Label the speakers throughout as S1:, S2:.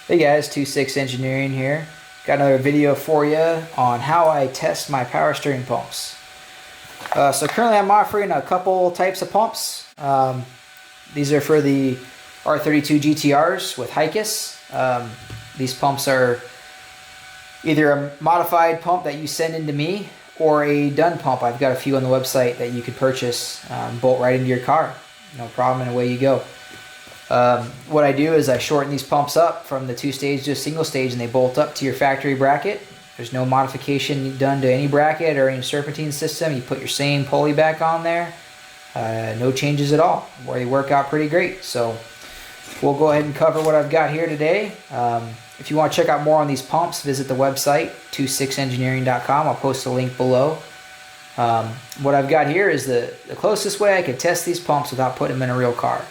S1: Hey guys, 26 Engineering here. Got another video for you on how I test my power steering pumps. So currently I'm offering a couple types of pumps. These are for the R32 GTRs with HICAS. These pumps are either a modified pump that you send into me or a done pump. I've got a few on the website that you could purchase, bolt right into your car. No problem, and away you go. What I do is I shorten these pumps up from the 2-stage to a single stage, and they bolt up to your factory bracket. There's no modification done to any bracket or any serpentine system. You put your same pulley back on there. No changes at all. They work out pretty great. So we'll go ahead and cover what I've got here today. If you want to check out more on these pumps, visit the website 26engineering.com. I'll post a link below. What I've got here is the closest way I could test these pumps without putting them in a real car.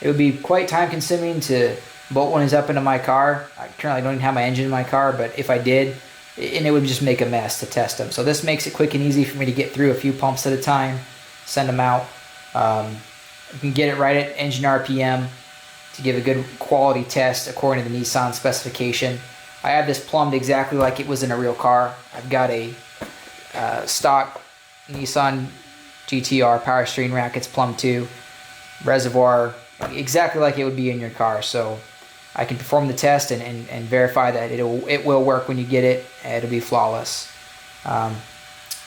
S1: It would be quite time consuming to bolt one of these up into my car. I currently don't even have my engine in my car, but if I did, and it would just make a mess to test them. So this makes it quick and easy for me to get through a few pumps at a time, send them out. You can get it right at engine RPM to give a good quality test according to the Nissan specification. I have this plumbed exactly like it was in a real car. I've got a stock Nissan GTR power steering rack. It's plumbed to reservoir exactly like it would be in your car, so I can perform the test and verify that it will work when you get it. It'll be flawless. A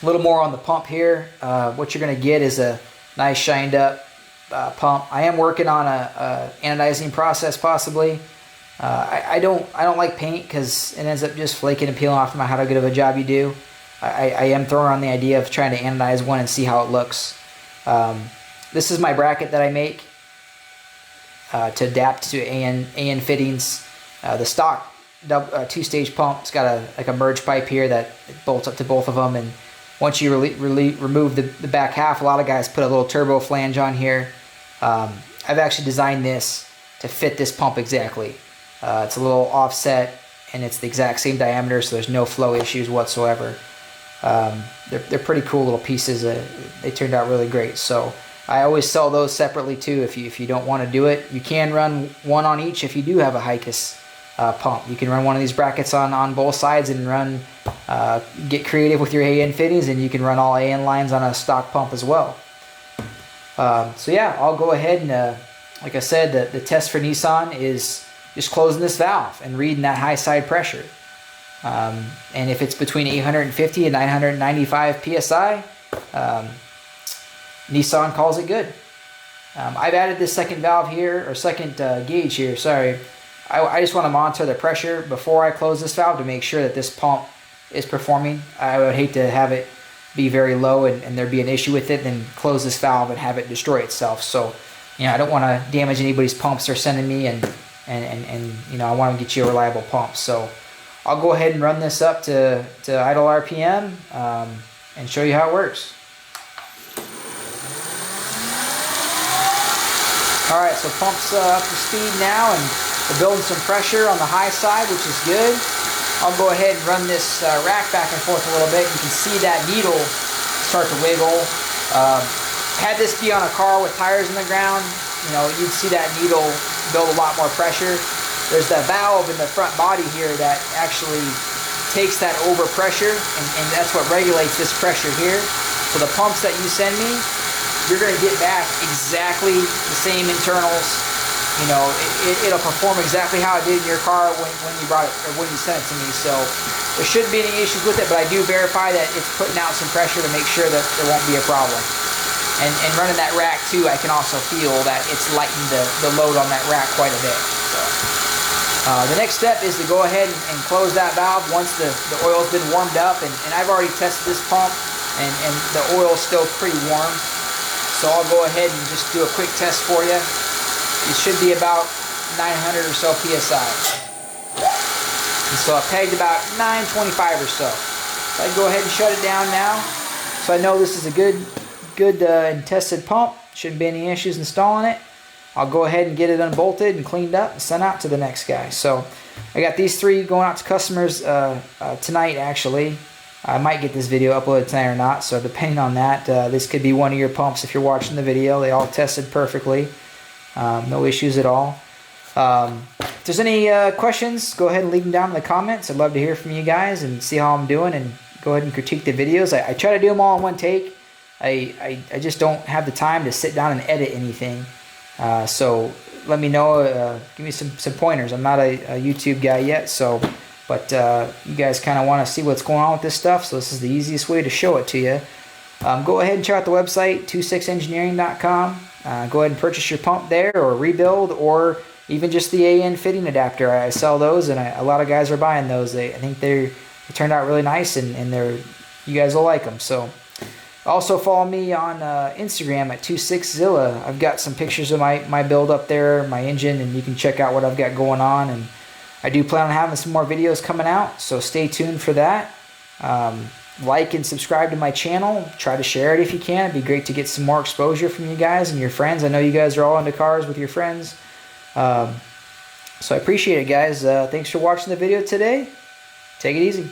S1: little more on the pump here. What you're going to get is a nice shined up pump. I am working on a anodizing process possibly. I don't like paint because it ends up just flaking and peeling off no matter how good of a job you do. I am throwing on the idea of trying to anodize one and see how it looks. This is my bracket that I make to adapt to AN fittings. The stock 2-stage pump, it's got a merge pipe here that bolts up to both of them, and once you remove the back half, a lot of guys put a little turbo flange on here. I've actually designed this to fit this pump exactly. It's a little offset and it's the exact same diameter, so there's no flow issues whatsoever. They're pretty cool little pieces. They turned out really great. So I always sell those separately too. If you don't want to do it, you can run one on each. If you do have a HICAS pump, you can run one of these brackets on both sides and run. Get creative with your AN fittings, and you can run all AN lines on a stock pump as well. So yeah, I'll go ahead and like I said, the test for Nissan is just closing this valve and reading that high side pressure. And if it's between 850 and 995 psi, Nissan calls it good. I've added this second valve here, or second gauge here, sorry. I just want to monitor the pressure before I close this valve to make sure that this pump is performing. I would hate to have it be very low and there be an issue with it, then close this valve and have it destroy itself. So, I don't want to damage anybody's pumps they're sending me, and I want to get you a reliable pump. So I'll go ahead and run this up to idle RPM and show you how it works. Alright, so pump's up to speed now, and we're building some pressure on the high side, which is good. I'll go ahead and run this rack back and forth a little bit. You can see that needle start to wiggle. Had this be on a car with tires in the ground, you'd see that needle build a lot more pressure. There's that valve in the front body here that actually takes that overpressure, and that's what regulates this pressure here. So the pumps that you send me, you're going to get back exactly the same internals. It'll perform exactly how it did in your car when you brought it, or when you sent it to me. So there shouldn't be any issues with it, but I do verify that it's putting out some pressure to make sure that there won't be a problem. And running that rack too, I can also feel that it's lightened the load on that rack quite a bit. So the next step is to go ahead and close that valve once the oil's been warmed up, and I've already tested this pump, and the oil's still pretty warm. So I'll go ahead and just do a quick test for you. It should be about 900 or so psi. And so I pegged about 925 or so. So I go ahead and shut it down now. So I know this is a good and tested pump. Shouldn't be any issues installing it. I'll go ahead and get it unbolted and cleaned up and sent out to the next guy. So I got these 3 going out to customers tonight actually. I might get this video uploaded tonight or not, so depending on that, this could be one of your pumps if you're watching the video. They all tested perfectly. No issues at all. If there's any questions, go ahead and leave them down in the comments. I'd love to hear from you guys and see how I'm doing, and go ahead and critique the videos. I try to do them all in one take. I just don't have the time to sit down and edit anything. So let me know, give me some pointers. I'm not a YouTube guy yet, but you guys kind of want to see what's going on with this stuff, so this is the easiest way to show it to you. Go ahead and check out the website, 26engineering.com. Go ahead and purchase your pump there, or rebuild, or even just the AN fitting adapter. I sell those, and a lot of guys are buying those. I think they turned out really nice, and you guys will like them. So also follow me on Instagram at 26zilla. I've got some pictures of my build up there, my engine, and you can check out what I've got going on. And I do plan on having some more videos coming out, so stay tuned for that. Like and subscribe to my channel. Try to share it if you can. It'd be great to get some more exposure from you guys and your friends. I know you guys are all into cars with your friends. So I appreciate it, guys. Thanks for watching the video today. Take it easy.